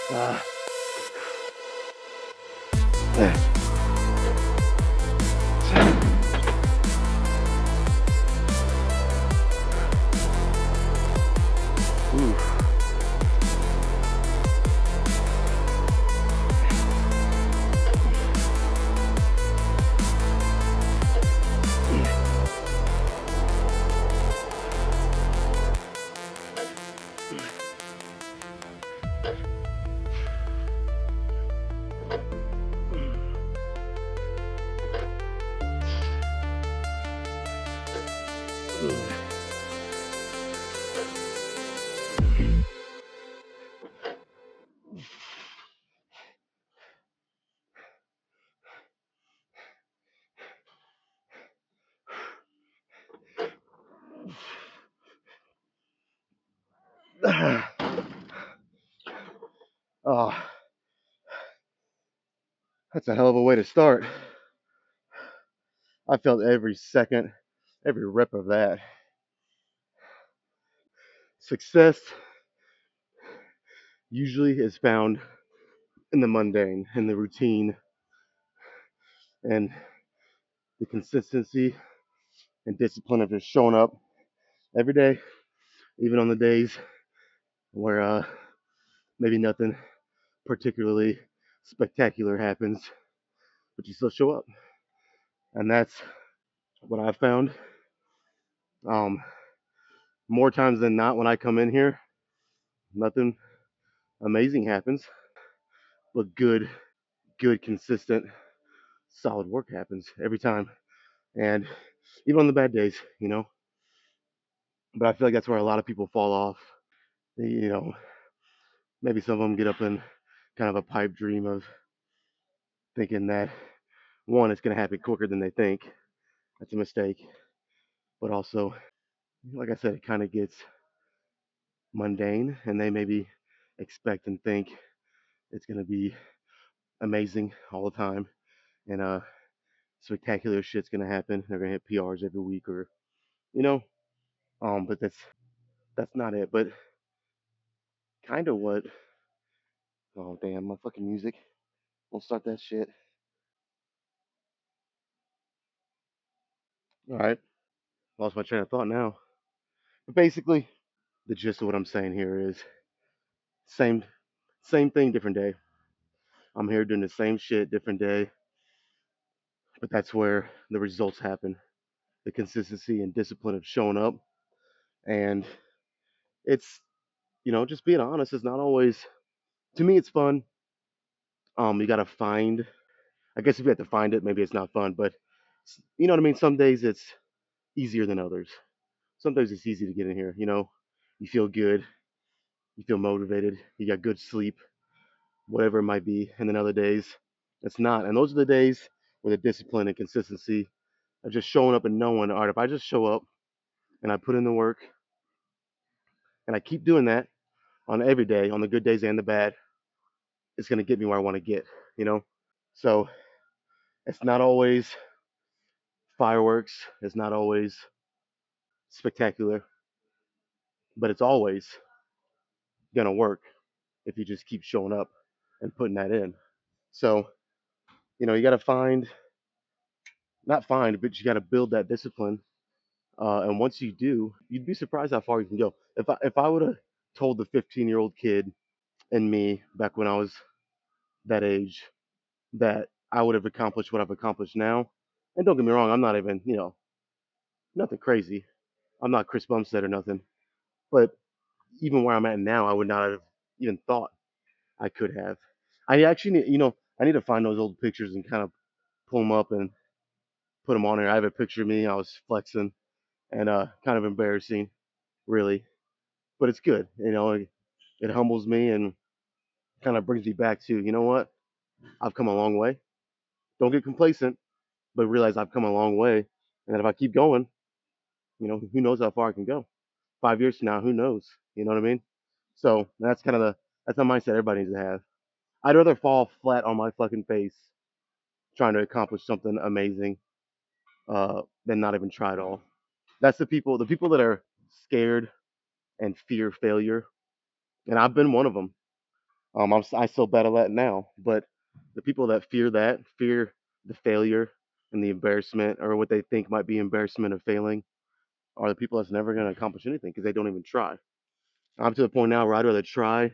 Uh, ooh. Oh, that's a hell of a way to start. I felt every second, every rep of that. Success usually is found in the mundane, in the routine, and the consistency and discipline of just showing up every day, even on the days where maybe nothing particularly spectacular happens, but you still show up. And that's what I've found. Um, More times than not, when I come in here, nothing amazing happens, but good, consistent, solid work happens every time. And even on the bad days, you know. But I feel like that's where a lot of people fall off. You know, maybe some of them get up in kind of a pipe dream of thinking that one, it's going to happen quicker than they think. That's a mistake. But also, like I said, it kind of gets mundane, and they maybe expect and think it's going to be amazing all the time, and spectacular shit's going to happen. They're going to hit PRs every week, or you know, but that's not it. But kind of what? Oh damn, my fucking music! Don't start that shit. All right, lost my train of thought now. But basically, the gist of what I'm saying here is same same thing, different day. I'm here doing the same shit, different day, but that's where the results happen. The consistency and discipline of showing up, and it's just being honest. It's not always, to me. It's fun. You gotta find. I guess if you have to find it, maybe it's not fun, but you know what I mean. Some days it's easier than others. Sometimes it's easy to get in here. You feel good, you feel motivated, you got good sleep, whatever it might be. And then other days, it's not. And those are the days where the discipline and consistency of just showing up and knowing, all right, if I just show up and I put in the work and I keep doing that on every day, on the good days and the bad, it's going to get me where I want to get, you know? So it's not always fireworks, it's not always spectacular, but it's always going to work if you just keep showing up and putting that in. So, you got to not find, but you got to build that discipline. And once you do, you'd be surprised how far you can go. If I would have told the 15-year-old kid in me back when I was that age that I would have accomplished what I've accomplished now, and don't get me wrong, I'm not even nothing crazy. I'm not Chris Bumstead or nothing, but even where I'm at now, I would not have even thought I could have. I actually I need to find those old pictures and kind of pull them up and put them on there. I have a picture of me. I was flexing and kind of embarrassing, really, but it's good. It humbles me and kind of brings me back to what I've come a long way. Don't get complacent, but realize I've come a long way, and that if I keep going, who knows how far I can go. 5 years from now, who knows? You know what I mean? So that's the mindset everybody needs to have. I'd rather fall flat on my fucking face trying to accomplish something amazing than not even try at all. That's the people that are scared and fear failure, and I've been one of them. I still battle that now, but the people that fear the failure and the embarrassment, or what they think might be embarrassment of failing, are the people that's never going to accomplish anything because they don't even try. I'm to the point now where I'd rather try,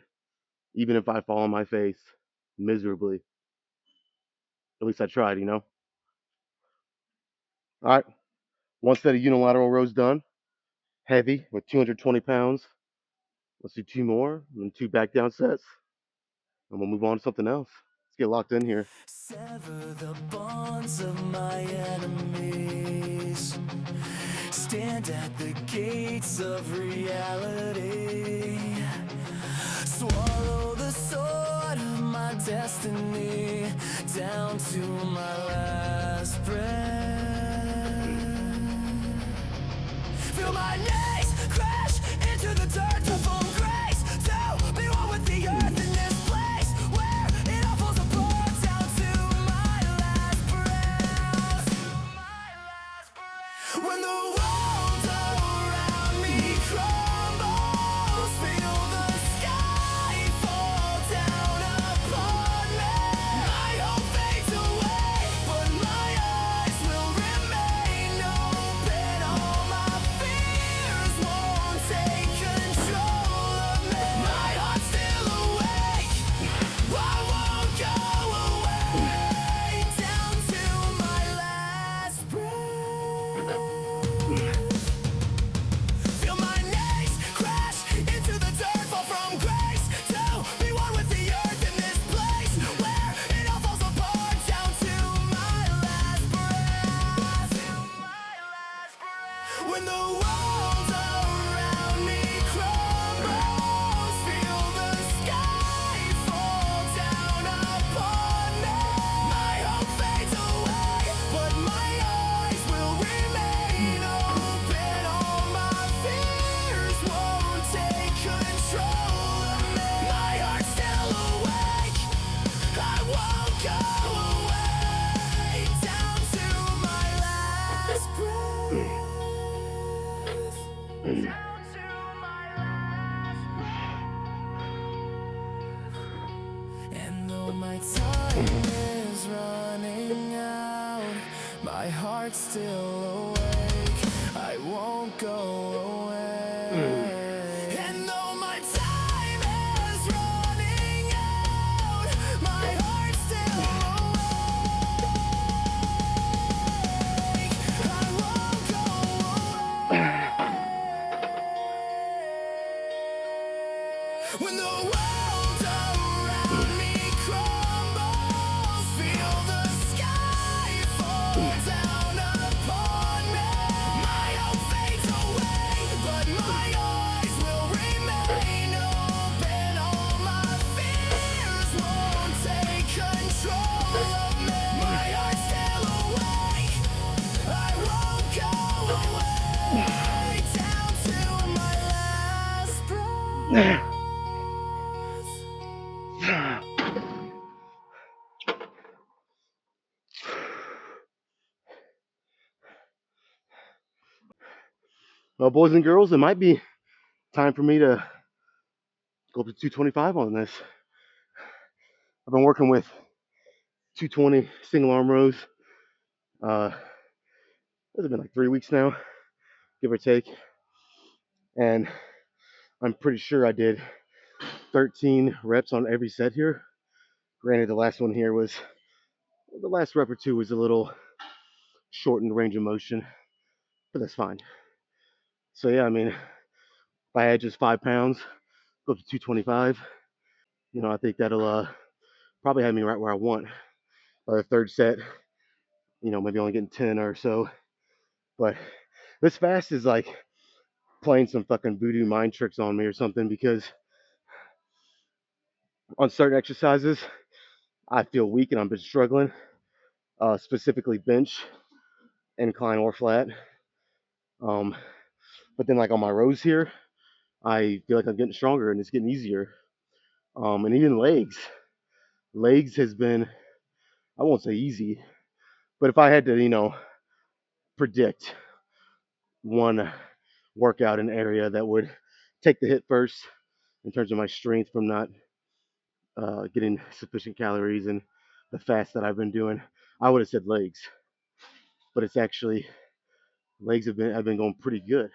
even if I fall on my face miserably. At least I tried, you know? All right, one set of unilateral rows done, heavy with 220 pounds. Let's do two more and two back down sets, and we'll move on to something else. Let's get locked in here. Sever the bonds of my enemies. Stand at the gates of reality. Swallow the sword of my destiny down to my last breath. Feel my knees crash into the dirt to form grace. To be one with the earth in this place where it all falls apart down to my last breath. When the world around me crumbles, feel the sky fall down upon me. My hope fades away, but my eyes will remain open. All my fears won't take control of me. My heart's still awake, I won't go away. Down to my last breath. Feel my knees crash into the dirt, fall from grace to be one with the earth in this place where it all falls apart down to my last breath. When the world around me crumbles, feel the sky fall down upon me. My hope fades away, but my eyes will remain open. All my fears won't take control of me. My heart's still awake, I won't go away. Down to my last breath. Down to my last breath. And though my time is running out, my heart's still awake, I won't go away. And though my time is running out, my heart's still awake, I won't go away. When the world around me crumbles, feel the sky fall down upon me. My hope fades away, but my eyes will remain open. All my fears won't take control of me. My heart's still awake, I won't go away. Down to my last breath. Well, boys and girls, it might be time for me to go up to 225 on this. I've been working with 220 single arm rows. It's been like 3 weeks now, give or take, and I'm pretty sure I did 13 reps on every set here. Granted, the last one here was the last rep or two was a little shortened range of motion, but that's fine. So yeah, I mean, if I had just 5 pounds, go up to 225. I think that'll probably have me right where I want by the third set. Maybe only getting 10 or so. But this fast is like playing some fucking voodoo mind tricks on me or something, because on certain exercises I feel weak and I've been struggling, specifically bench, incline or flat. Um, but then like on my rows here, I feel like I'm getting stronger and it's getting easier. And even legs has been, I won't say easy, but if I had to, predict one workout in area that would take the hit first in terms of my strength from not getting sufficient calories and the fast that I've been doing. I would have said legs, but it's actually legs have been going pretty good.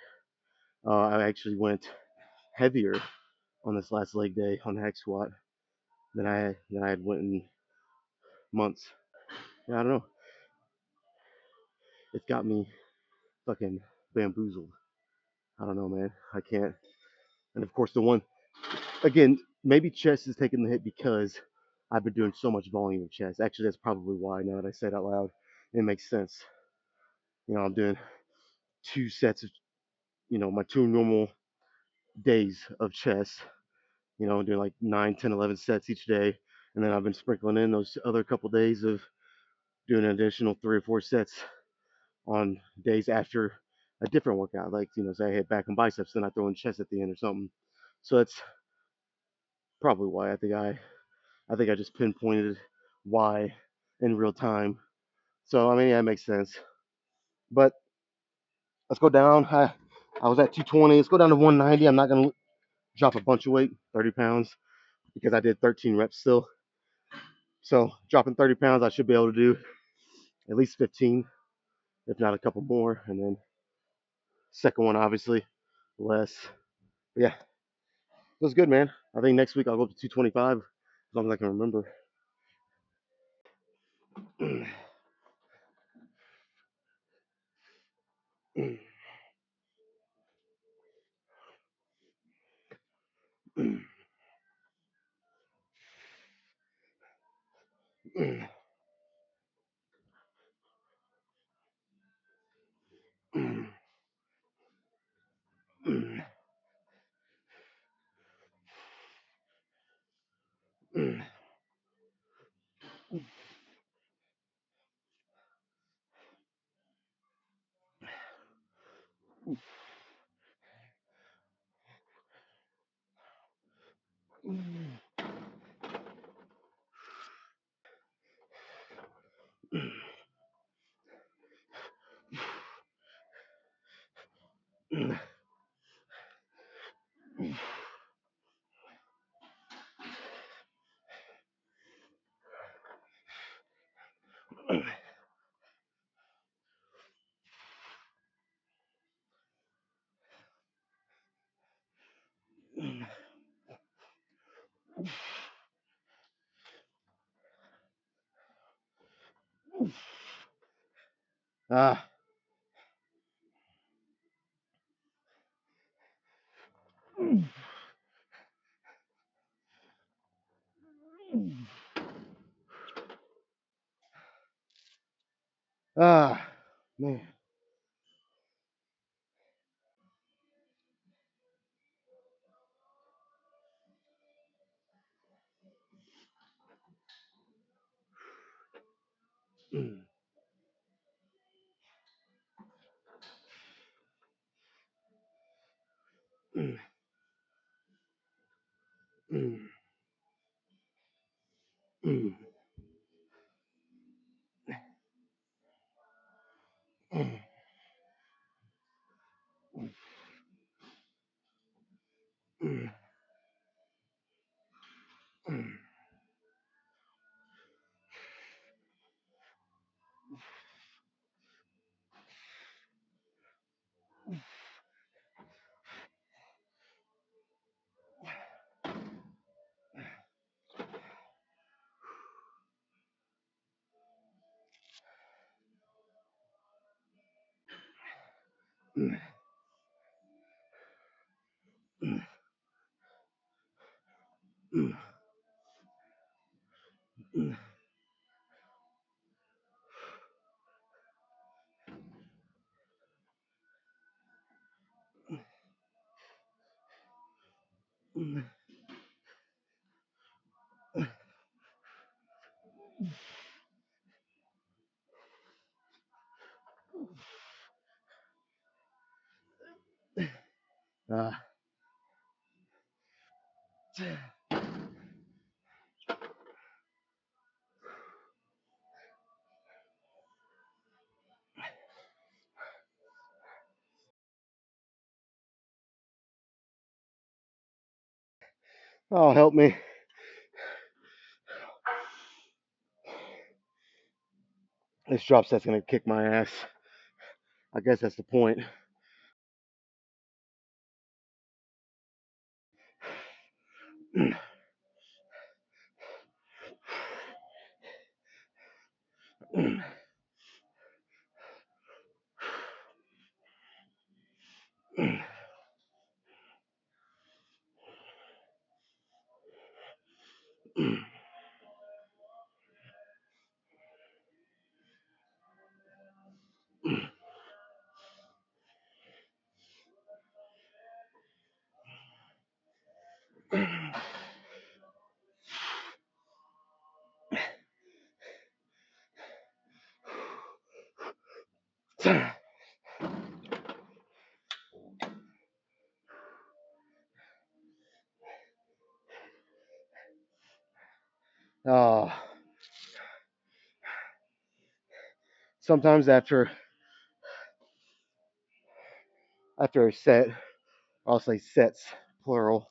I actually went heavier on this last leg day on the hack squat than I had went in months. Yeah, I don't know. It's got me fucking bamboozled. I don't know, man. I can't. And of course, the one again, maybe chest is taking the hit because I've been doing so much volume of chest. Actually, that's probably why. Now that I say it out loud, it makes sense. I'm doing 2 sets of my 2 normal days of chest. Doing like 9, 10, 11 sets each day, and then I've been sprinkling in those other couple days of doing an additional 3 or 4 sets on days after a different workout. Like say I hit back and biceps, then I throw in chest at the end or something. So that's probably why I think I just pinpointed why in real time. So I mean, yeah, it makes sense. But let's go down. I was at 220. Let's go down to 190. I'm not gonna drop a bunch of weight, 30 pounds, because I did 13 reps still. So dropping 30 pounds, I should be able to do at least 15, if not a couple more. And then second one, obviously, less. But yeah, it was good, man. I think next week I'll go up to 225 as long as I can remember. Ah. Ah, man. Ah. Oh, help me. This drop set's gonna kick my ass. I guess that's the point. Oh, sometimes after a set, I'll say sets plural.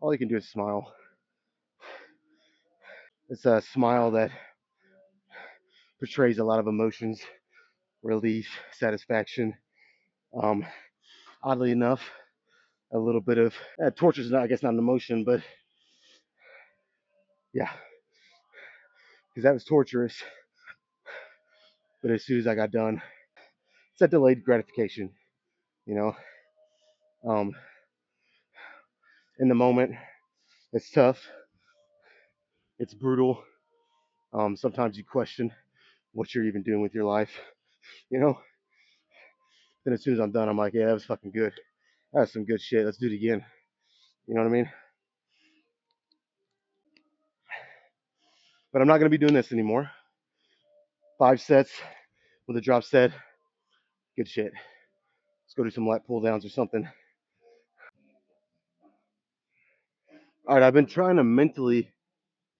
All you can do is smile. It's a smile that portrays a lot of emotions, relief, satisfaction. Um, Oddly enough, a little bit of torture is not, I guess, not an emotion, but yeah, because that was torturous. But as soon as I got done, it's that delayed gratification, you know. Um, in the moment, it's tough, it's brutal. Sometimes you question what you're even doing with your life, you know. Then as soon as I'm done, I'm like, yeah, that was fucking good. That's some good shit. Let's do it again. You know what I mean? But I'm not gonna be doing this anymore. 5 sets with a drop set. Good shit. Let's go do some lat pull downs or something. All right, I've been trying to mentally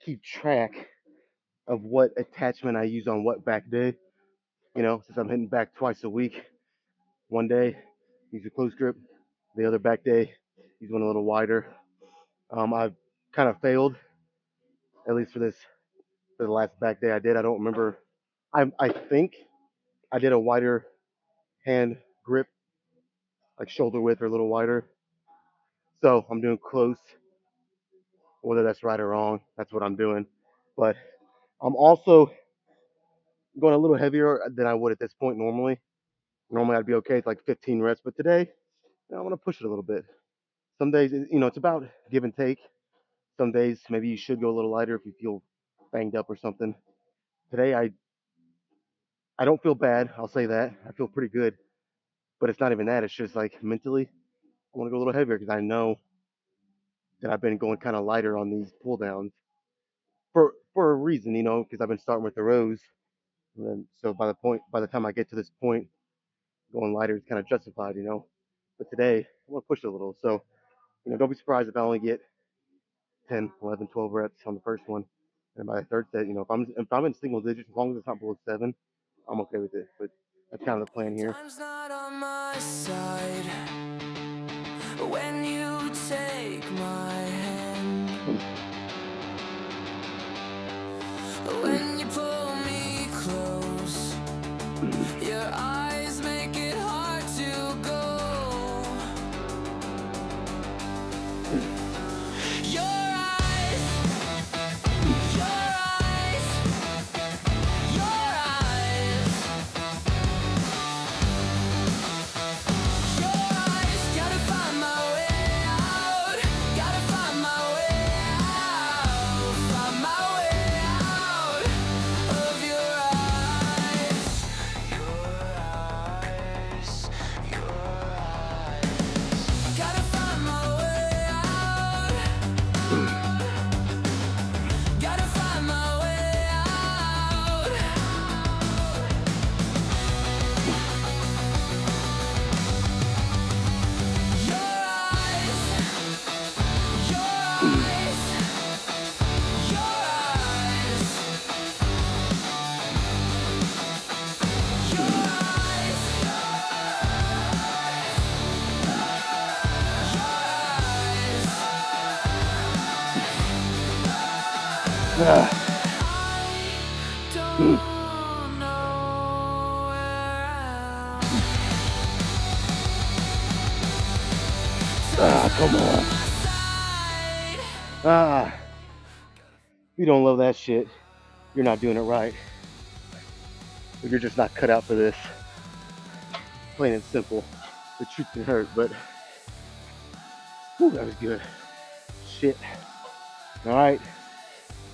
keep track of what attachment I use on what back day. You know, since I'm hitting back twice a week. One day, use a close grip. The other back day, use one a little wider. I've kind of failed, at least for the last back day I did. I don't remember. I think I did a wider hand grip, like shoulder width or a little wider. So I'm doing close. Whether that's right or wrong, that's what I'm doing. But I'm also going a little heavier than I would at this point normally. Normally I'd be okay with like 15 reps, but today, I want to push it a little bit. Some days, it's about give and take. Some days maybe you should go a little lighter if you feel banged up or something. Today I don't feel bad. I'll say that. I feel pretty good, but it's not even that. It's just like mentally, I want to go a little heavier because I know that I've been going kind of lighter on these pull downs for a reason, because I've been starting with the rows. And then, so by the time I get to this point, going lighter is kind of justified. But today I want to push it a little. So, don't be surprised if I only get 10, 11, 12 reps on the first one. And by the third set, if I'm in single digits, as long as it's not below 7, I'm okay with it. But that's kind of the plan here. Time's not on my side when you take my hand, when you pull me close, your eyes make it hard to go. Your eyes, your eyes, your eyes, your eyes. Gotta find my way out, gotta find my way out, find my way out of your eyes, your eyes, your eyes. Gotta find my way out, gotta find my way out. Your eyes, your eyes, your eyes, your eyes, your eyes. Ah. I don't Come on. Ah, if you don't love that shit, you're not doing it right. Or you're just not cut out for this. Plain and simple. The truth can hurt, but whew, that was good. Shit. All right,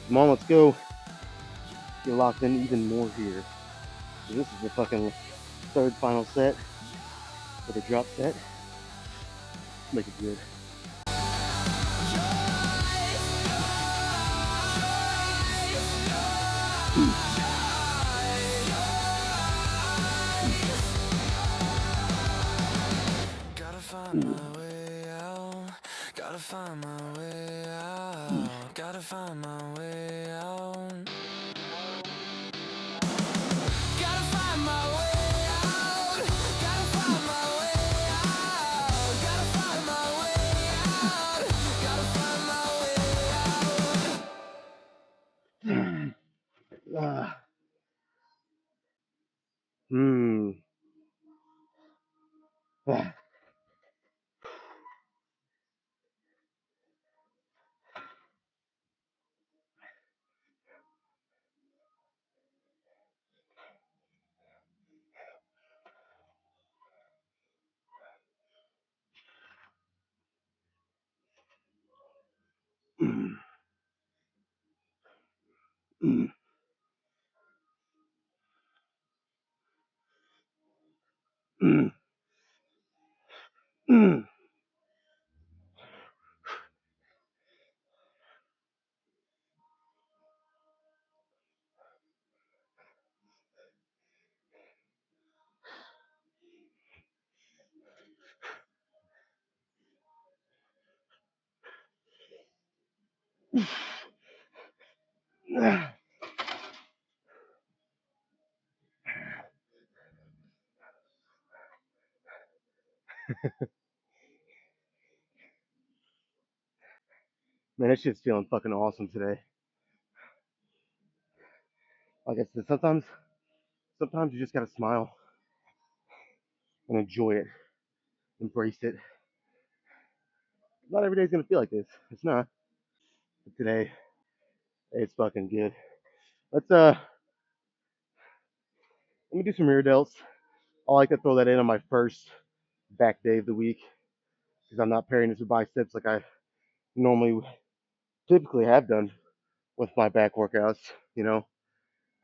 come on, let's go. Get locked in even more here. This is the fucking third final set for the drop set. Let's make it good. Gotta find my way out. Gotta find my way out. Gotta find my way out. Gotta find my way out. Gotta find my way out. Gotta find my way out. Gotta find my way out. Ah. Hmm. Ah. Mm. Mm. Mm. Mm. Ah. Man, that shit's feeling fucking awesome today. Like I said, sometimes you just gotta smile and enjoy it, embrace it. Not every day's gonna feel like this. It's not. But today, it's fucking good. Let's let me do some rear delts. I like to throw that in on my first back day of the week because I'm not pairing this with biceps like I normally typically have done with my back workouts. You know,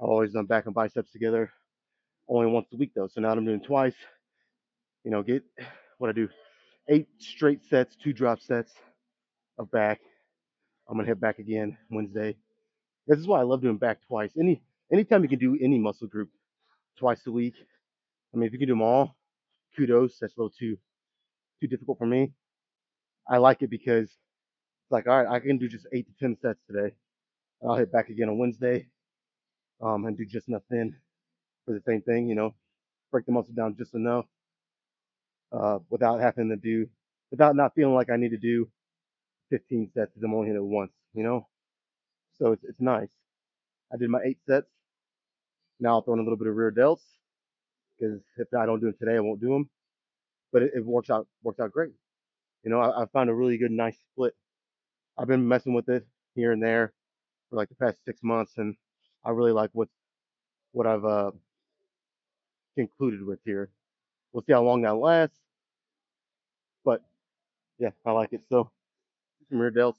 I've always done back and biceps together only once a week though. So now I'm doing twice. You know, get what I do 8 straight sets, 2 drop sets of back. I'm gonna hit back again Wednesday. This is why I love doing back twice. Anytime you can do any muscle group twice a week. I mean, if you can do them all, kudos. That's a little too difficult for me. I like it because it's like, all right, I can do just 8 to 10 sets today. And I'll hit back again on Wednesday, and do just enough then for the same thing. You know, break the muscle down just enough, without having to do, without not feeling like I need to do 15 sets because I'm only hitting it once. You know, so it's nice. I did my 8 sets. Now I'll throw in a little bit of rear delts because if I don't do them today, I won't do them. But it works out great. You know, I found a really good, nice split. I've been messing with it here and there for like the past 6 months, and I really like what I've concluded with here. We'll see how long that lasts, but yeah, I like it. So some rear delts.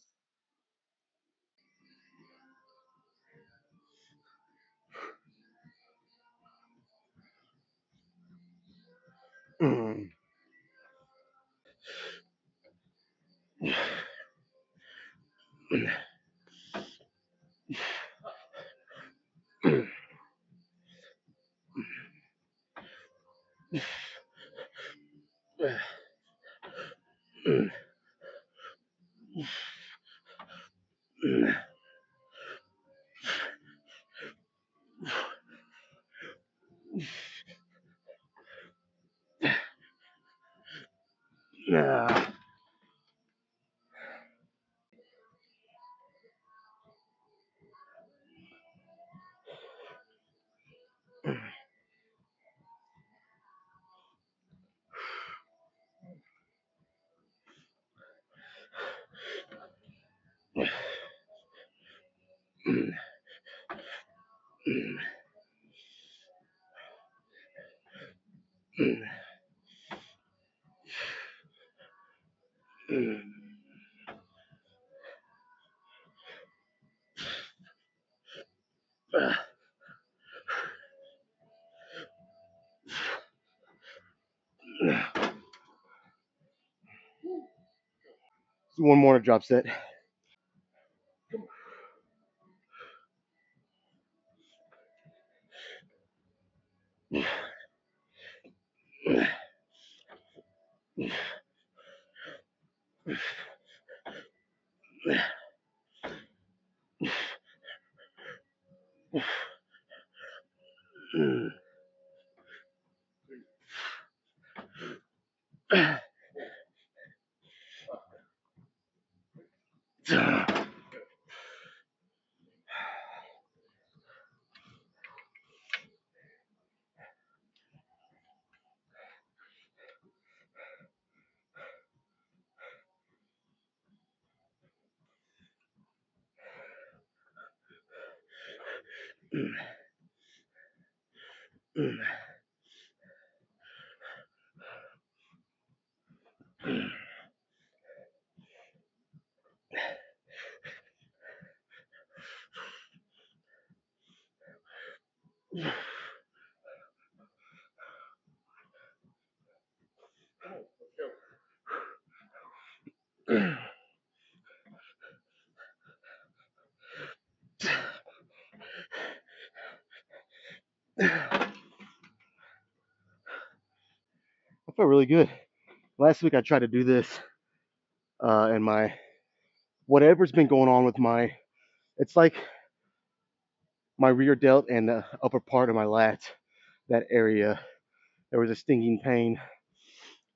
One more to drop set. I felt really good. Last week I tried to do this, and my whatever's been going on with it's like my rear delt and the upper part of my lat, that area. There was a stinging pain.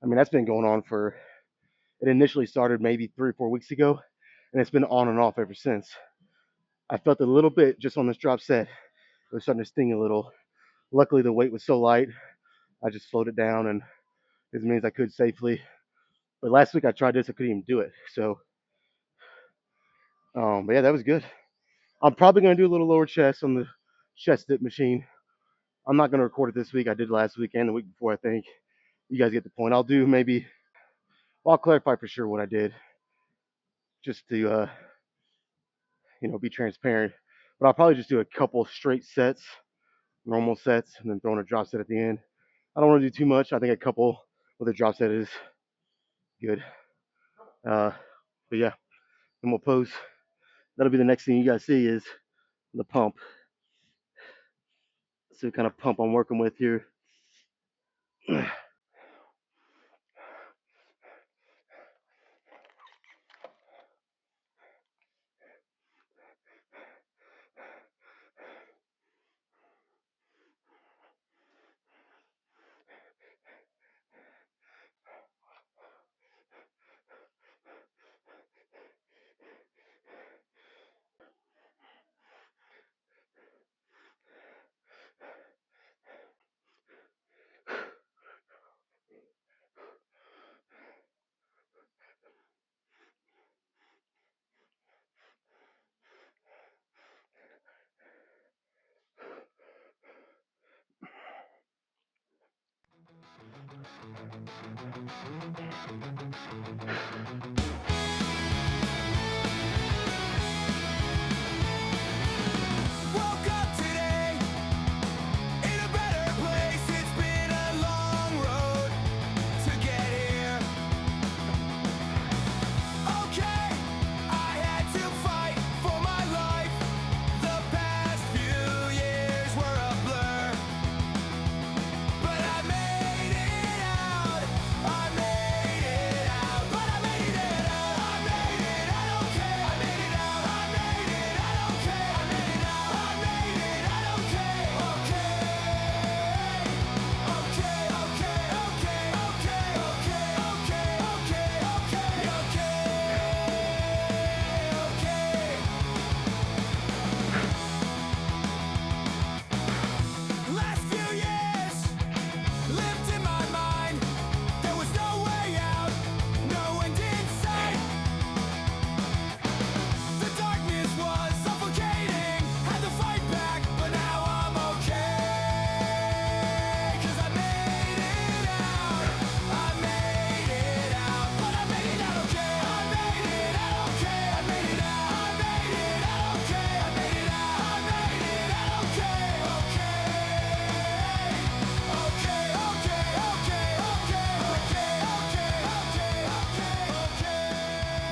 I mean, that's been going on for. It initially started maybe 3 or 4 weeks ago, and it's been on and off ever since. I felt a little bit just on this drop set. It was starting to sting a little. Luckily, the weight was so light, I just floated down and as many as I could safely. But last week I tried this, I couldn't even do it. So, but yeah, that was good. I'm probably gonna do a little lower chest on the chest dip machine. I'm not gonna record it this week. I did last week and the week before, I think. You guys get the point. I'll do maybe. I'll clarify for sure what I did, just to be transparent. But I'll probably just do a couple straight sets, normal sets, and then throw in a drop set at the end. I don't want to do too much. I think a couple with a drop set is good. But yeah, and we'll pose. That'll be the next thing you guys see is the pump. See what kind of pump I'm working with here. Woke up today in a better place. It's been a long road to get here. Okay, I had to fight for my life. The past few years were a blur, but I made it out. I made it out, but I made it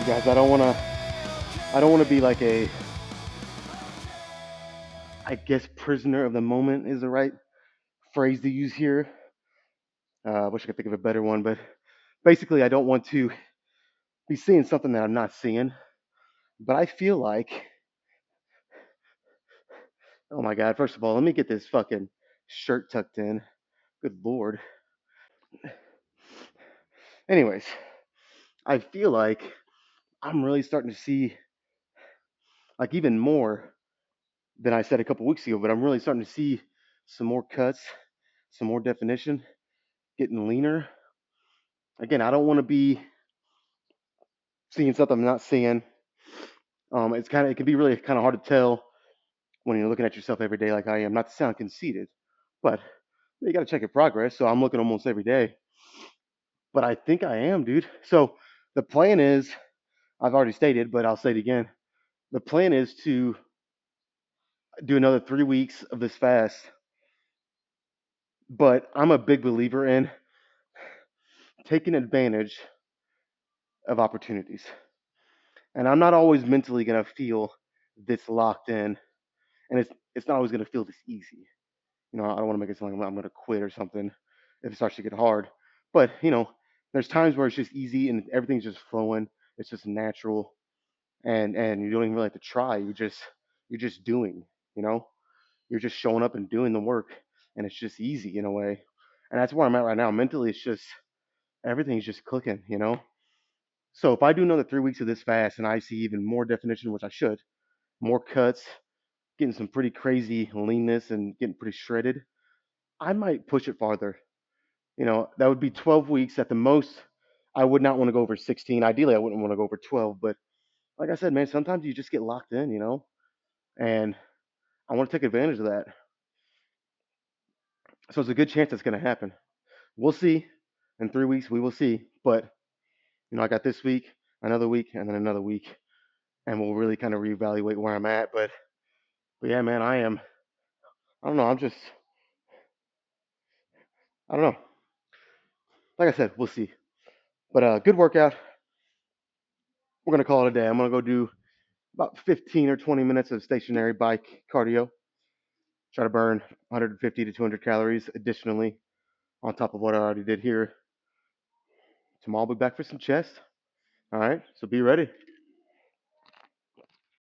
guys, I don't wanna be like a, I guess, prisoner of the moment is the right phrase to use here. I wish I could think of a better one, but basically, I don't want to be seeing something that I'm not seeing. But I feel like, oh my God, first of all, let me get this fucking shirt tucked in. Good Lord. Anyways, I feel like I'm really starting to see, like, even more than I said a couple weeks ago, but I'm really starting to see some more cuts, some more definition, getting leaner. Again, I don't want to be seeing something I'm not seeing. It can be really kind of hard to tell when you're looking at yourself every day, like I am. Not to sound conceited, but you got to check your progress. So I'm looking almost every day, but I think I am, dude. So the plan is, I've already stated, but I'll say it again. The plan is to do another 3 weeks of this fast, but I'm a big believer in taking advantage of opportunities. And I'm not always mentally gonna feel this locked in, and it's not always gonna feel this easy. I don't want to make it sound like I'm gonna quit or something if it starts to get hard. But there's times where it's just easy and everything's just flowing. It's just natural, and you don't even really have to try. You're just doing. You know, you're just showing up and doing the work, and it's just easy in a way. And that's where I'm at right now. Mentally, it's just everything's just clicking. So if I do another 3 weeks of this fast and I see even more definition, which I should, more cuts, getting some pretty crazy leanness and getting pretty shredded, I might push it farther. That would be 12 weeks at the most. I would not want to go over 16. Ideally, I wouldn't want to go over 12. But like I said, man, sometimes you just get locked in, and I want to take advantage of that. So it's a good chance that's going to happen. We'll see. In 3 weeks, we will see. But, I got this week, another week, and then another week. And we'll really kind of reevaluate where I'm at. But yeah, man, I don't know. I don't know. Like I said, we'll see. But good workout. We're going to call it a day. I'm going to go do about 15 or 20 minutes of stationary bike cardio. Try to burn 150 to 200 calories additionally on top of what I already did here. Tomorrow I'll be back for some chest. All right, so be ready.